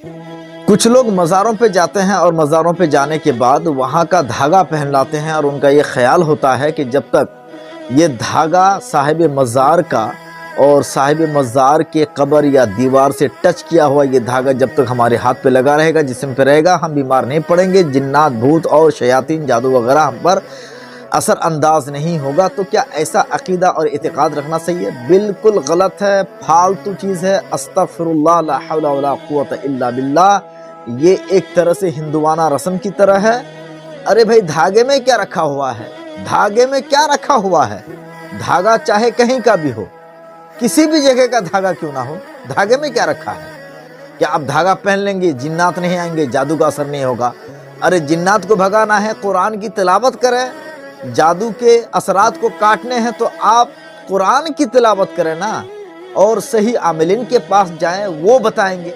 कुछ लोग मज़ारों पे जाते हैं और मज़ारों पे जाने के बाद वहाँ का धागा पहन लाते हैं और उनका ये ख्याल होता है कि जब तक ये धागा साहिब मज़ार का और साहिब मज़ार के कब्र या दीवार से टच किया हुआ ये धागा जब तक हमारे हाथ पे लगा रहेगा, जिस्म पे रहेगा, हम बीमार नहीं पड़ेंगे, जिन्नात भूत और शयातीन जादू वगैरह हम पर असर अंदाज नहीं होगा। तो क्या ऐसा अकीदा और इतिकाद रखना सही है? बिल्कुल गलत है, फालतू चीज़ है। अस्तगफिरुल्लाह, ला हौला वला कुव्वता इल्ला बिल्लाह। ये एक तरह से हिंदुआना रस्म की तरह है। अरे भाई, धागे में क्या रखा हुआ है? धागे में क्या रखा हुआ है? धागा चाहे कहीं का भी हो, किसी भी जगह का धागा क्यों ना हो, धागे में क्या रखा है? क्या आप धागा पहन लेंगे जिन्नात नहीं आएंगे, जादू का असर नहीं होगा? अरे जिन्नात को भगाना है, कुरान की तिलावत करें। जादू के असरात को काटने हैं तो आप कुरान की तिलावत करें ना, और सही आमिलीन के पास जाएं, वो बताएंगे।